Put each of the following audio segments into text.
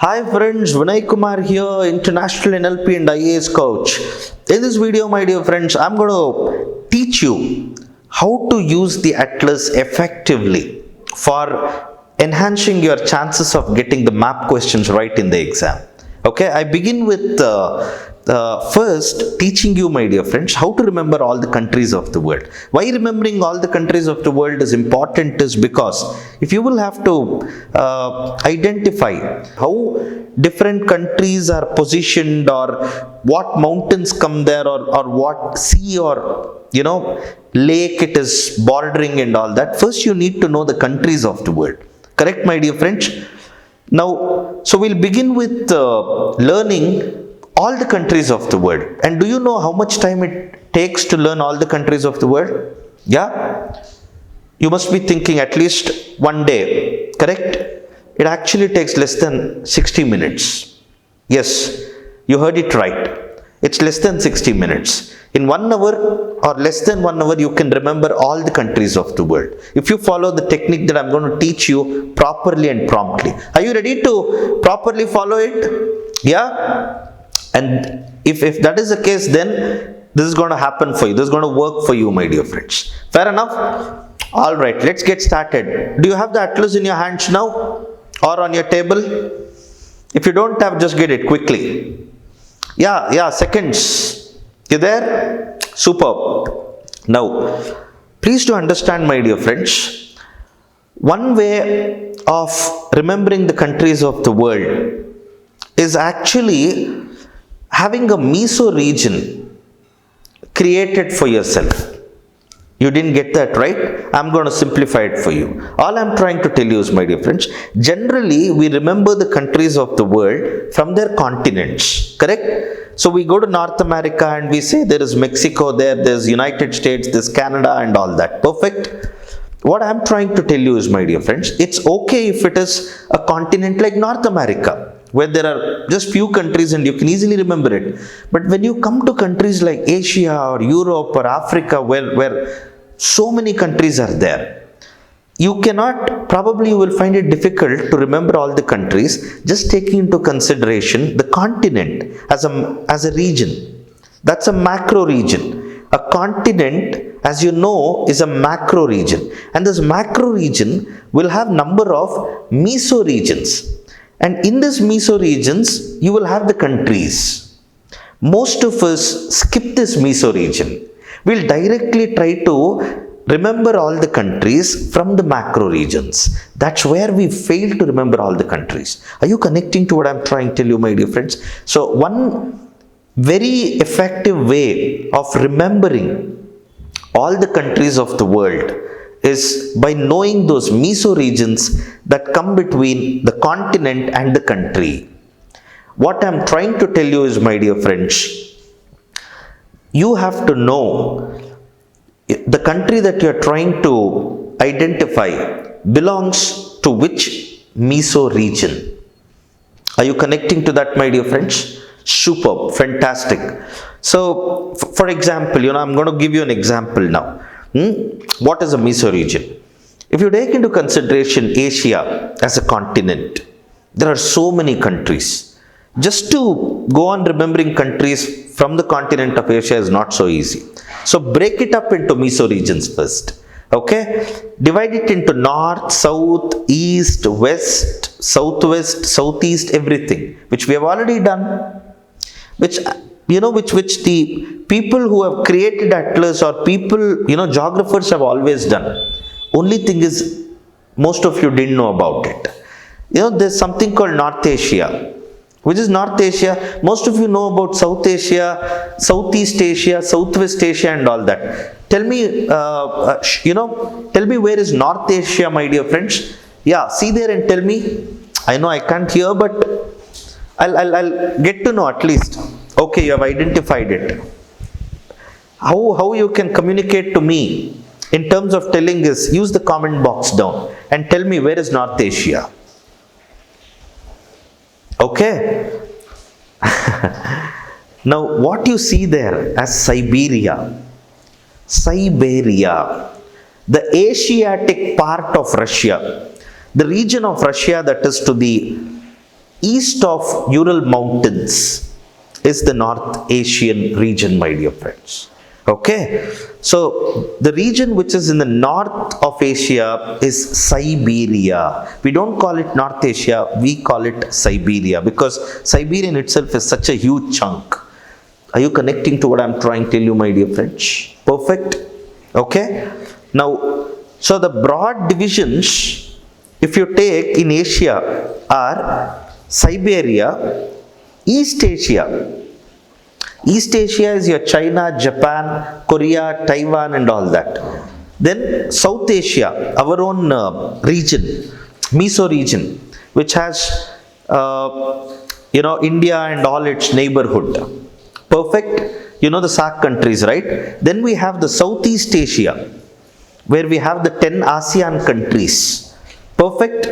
Hi friends, Vinay Kumar here, International NLP and IAS coach. In this video, my dear friends, I'm going to teach you how to use the Atlas effectively for enhancing your chances of getting the map questions right in the exam. Okay, I begin with first teaching you, my dear friends, how to remember all the countries of the world. Why remembering all the countries of the world is important is because if you will have to identify how different countries are positioned, or what mountains come there, or what sea or lake it is bordering and all that, first you need to know the countries of the world. Correct, my dear friends? Now, so we'll begin with learning all the countries of the world. And do you know how much time it takes to learn all the countries of the world? Yeah? You must be thinking at least one day, correct? It actually takes less than 60 minutes. Yes, you heard it right. It's less than 60 minutes. In 1 hour or less than 1 hour, you can remember all the countries of the world. If you follow the technique that I'm going to teach you properly and promptly. Are you ready to properly follow it? Yeah? And if that is the case, then this is going to happen for you. This is going to work for you, my dear friends. Fair enough? All right, let's get started. Do you have the Atlas in your hands now or on your table? If you don't have, just get it quickly. Yeah, seconds. You there? Superb. Now, please do understand, my dear friends, one way of remembering the countries of the world is actually having a meso region created for yourself. You didn't get that right? I'm going to simplify it for you. All I'm trying to tell you is, my dear friends, generally we remember the countries of the world from their continents, correct? So we go to North America and we say there is Mexico there, there's United States, there's Canada and all that. Perfect? What I'm trying to tell you is, my dear friends, it's okay if it is a continent like North America, where there are just few countries and you can easily remember it. But when you come to countries like Asia or Europe or Africa, where so many countries are there, you will find it difficult to remember all the countries, just taking into consideration the continent as a region. That's a macro region. A continent, as you know, is a macro region. And this macro region will have number of meso regions. And in these meso regions, you will have the countries. Most of us skip this meso region. We'll directly try to remember all the countries from the macro regions. That's where we fail to remember all the countries. Are you connecting to what I'm trying to tell you, my dear friends? So one very effective way of remembering all the countries of the world is by knowing those meso regions that come between the continent and the country. What I'm trying to tell you is, my dear friends, you have to know the country that you're trying to identify belongs to which meso region. Are you connecting to that, my dear friends? Superb, fantastic. So, for example, I'm going to give you an example now. What is a meso region? If you take into consideration Asia as a continent, there are so many countries. Just to go on remembering countries from the continent of Asia is not so easy. So break it up into meso regions first. Okay? Divide it into north, south, east, west, southwest, southeast, everything, which we have already done. Which the people who have created Atlas or people, geographers have always done. Only thing is, most of you didn't know about it. There's something called North Asia. Which is North Asia? Most of you know about South Asia, Southeast Asia, Southwest Asia and all that. Tell me, tell me where is North Asia, my dear friends? Yeah, see there and tell me. I know I can't hear, but I'll get to know at least. Okay, you have identified it. How you can communicate to me in terms of telling is, use the comment box down and tell me where is North Asia. Okay. Now, what you see there as Siberia, the Asiatic part of Russia, the region of Russia that is to the east of Ural Mountains is the North Asian region, my dear friends. Okay, so the region which is in the north of Asia is Siberia. We don't call it North Asia, we call it Siberia, because Siberia in itself is such a huge chunk. Are you connecting to what I'm trying to tell you, my dear friends? Perfect. Okay, now, so the broad divisions, if you take in Asia, are Siberia, East Asia. East Asia is your China, Japan, Korea, Taiwan and all that. Then South Asia, our own region, Miso region, which has India and all its neighborhood. Perfect. You know the SAARC countries, right? Then we have the Southeast Asia, where we have the 10 ASEAN countries. Perfect.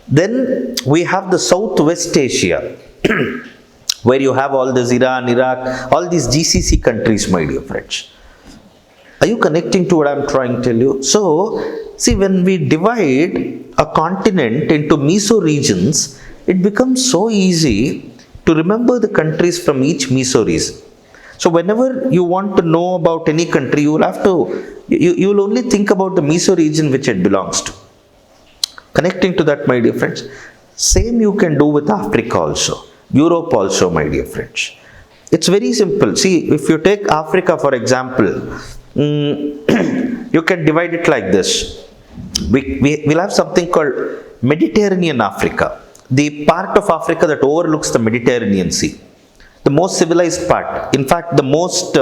Then we have the Southwest Asia, where you have all this Iran, Iraq, all these GCC countries, my dear friends. Are you connecting to what I'm trying to tell you? So, see, when we divide a continent into meso regions, it becomes so easy to remember the countries from each meso region. So, whenever you want to know about any country, you will have to, you will only think about the meso region which it belongs to. Connecting to that, my dear friends. Same you can do with Africa also. Europe also, my dear friends. It's very simple. See, if you take Africa for example, you can divide it like this. We'll have something called Mediterranean Africa, the part of Africa that overlooks the Mediterranean Sea, the most civilized part. In fact, the most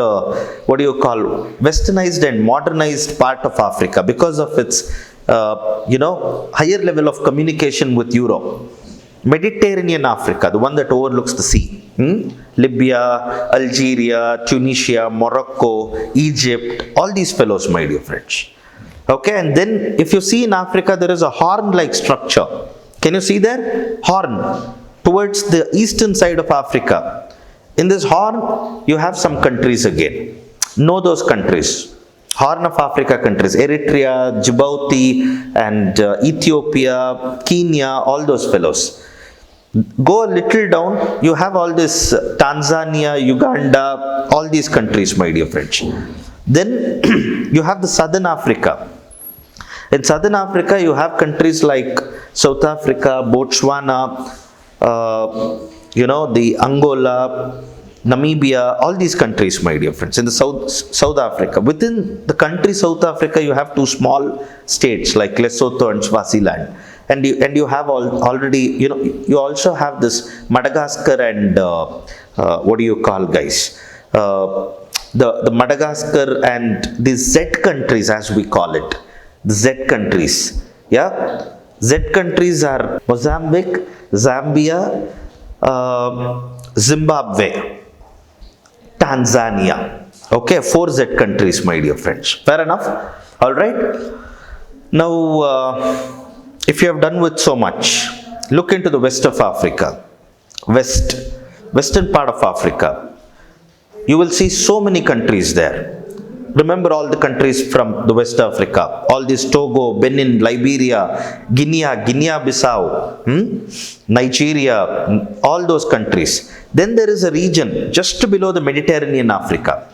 westernized and modernized part of Africa, because of its higher level of communication with Europe. Mediterranean Africa, the one that overlooks the sea. Libya, Algeria, Tunisia, Morocco, Egypt, all these fellows, my dear friends. Okay, and then if you see in Africa, there is a horn-like structure. Can you see there? Horn, towards the eastern side of Africa. In this horn, you have some countries again. Know those countries. Horn of Africa countries, Eritrea, Djibouti, and Ethiopia, Kenya, all those fellows. Go a little down, you have all this Tanzania, Uganda, all these countries, my dear friends. Then you have the Southern Africa. In Southern Africa, you have countries like South Africa, Botswana, the Angola, Namibia, all these countries, my dear friends. In the South Africa, within the country South Africa, you have two small states like Lesotho and Swaziland. And you have already, you also have this Madagascar and the Madagascar and the Z countries, as we call it, the Z countries. Yeah, Z countries are Mozambique, Zambia, Zimbabwe, Tanzania. Okay, 4 Z countries, my dear friends. Fair enough? All right. Now, if you have done with so much, look into the west of Africa, western part of Africa. You will see so many countries there. Remember all the countries from the West Africa, all these Togo, Benin, Liberia, Guinea-Bissau, Nigeria, all those countries. Then there is a region just below the Mediterranean Africa.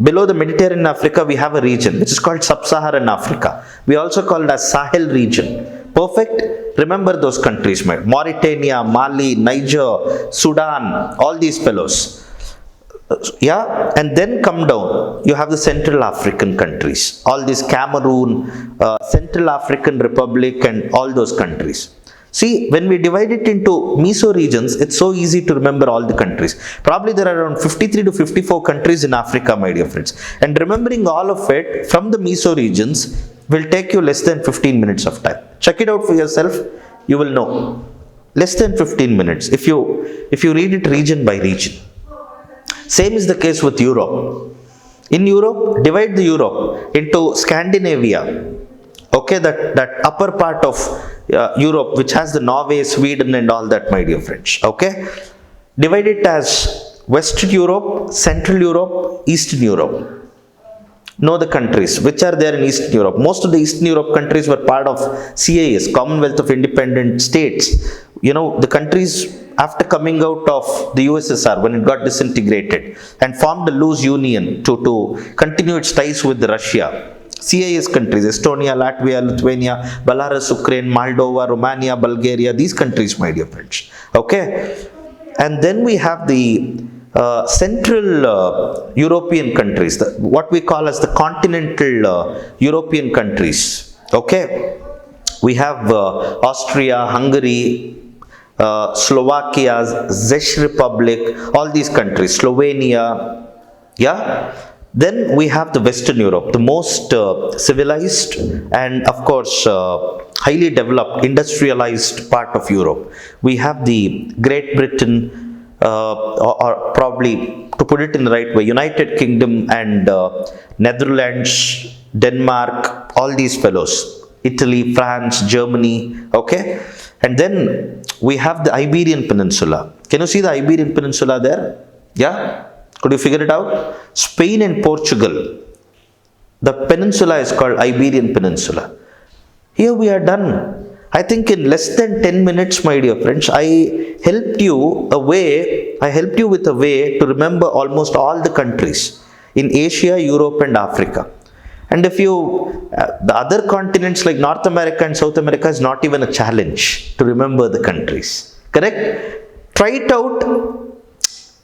Below the Mediterranean Africa, we have a region which is called Sub-Saharan Africa. We also call it as Sahel region. Perfect? Remember those countries, Mauritania, Mali, Niger, Sudan, all these fellows. Yeah, and then come down, you have the Central African countries, all these Cameroon, Central African Republic and all those countries. See, when we divide it into meso regions, it's so easy to remember all the countries. Probably there are around 53 to 54 countries in Africa, my dear friends. And remembering all of it from the meso regions will take you less than 15 minutes of time. Check it out for yourself, you will know. Less than 15 minutes if you read it region by region. Same is the case with Europe. In Europe, divide the Europe into Scandinavia. Okay, that upper part of Europe, which has the Norway, Sweden and all that, my dear friends. Okay, divide it as Western Europe, Central Europe, Eastern Europe. Know the countries which are there in Eastern Europe. Most of the Eastern Europe countries were part of CIS, Commonwealth of Independent States, the countries after coming out of the USSR when it got disintegrated and formed a loose union to continue its ties with Russia. CIS countries, Estonia, Latvia, Lithuania, Belarus, Ukraine, Moldova, Romania, Bulgaria, these countries, my dear friends. Okay. And then we have the Central European countries, what we call as the continental European countries. Okay. We have Austria, Hungary, Slovakia, Czech Republic, all these countries, Slovenia, yeah. Then we have the Western Europe, the most civilized and of course highly developed, industrialized part of Europe. We have the Great Britain, or probably to put it in the right way, United Kingdom and Netherlands, Denmark, all these fellows. Italy, France, Germany, okay? And then we have the Iberian Peninsula. Can you see the Iberian Peninsula there? Yeah? Could you figure it out? Spain and Portugal. The peninsula is called Iberian Peninsula. Here we are done. I think in less than 10 minutes, my dear friends, I helped you with a way to remember almost all the countries in Asia, Europe and Africa. And if the other continents like North America and South America is not even a challenge to remember the countries. Correct? Try it out.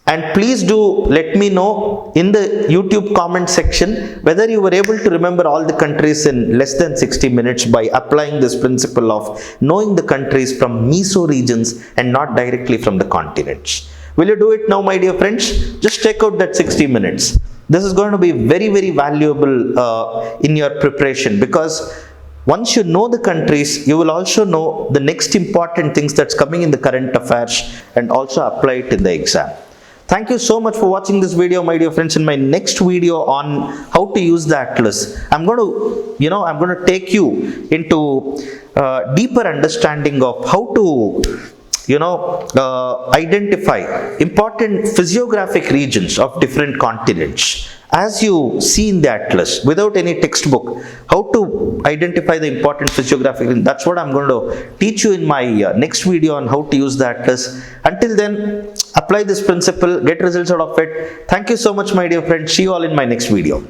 And please do let me know in the YouTube comment section whether you were able to remember all the countries in less than 60 minutes by applying this principle of knowing the countries from meso regions and not directly from the continents. Will you do it now, my dear friends? Just check out that 60 minutes. This is going to be very, very valuable in your preparation, because once you know the countries, you will also know the next important things that's coming in the current affairs and also apply it in the exam. Thank you so much for watching this video, my dear friends. In my next video on how to use the atlas, I'm going to take you into deeper understanding of how to identify important physiographic regions of different continents. As you see in the atlas, without any textbook, how to identify the important physiographic region, that's what I'm going to teach you in my next video on how to use the atlas. Until then, apply this principle, get results out of it. Thank you so much, my dear friends. See you all in my next video.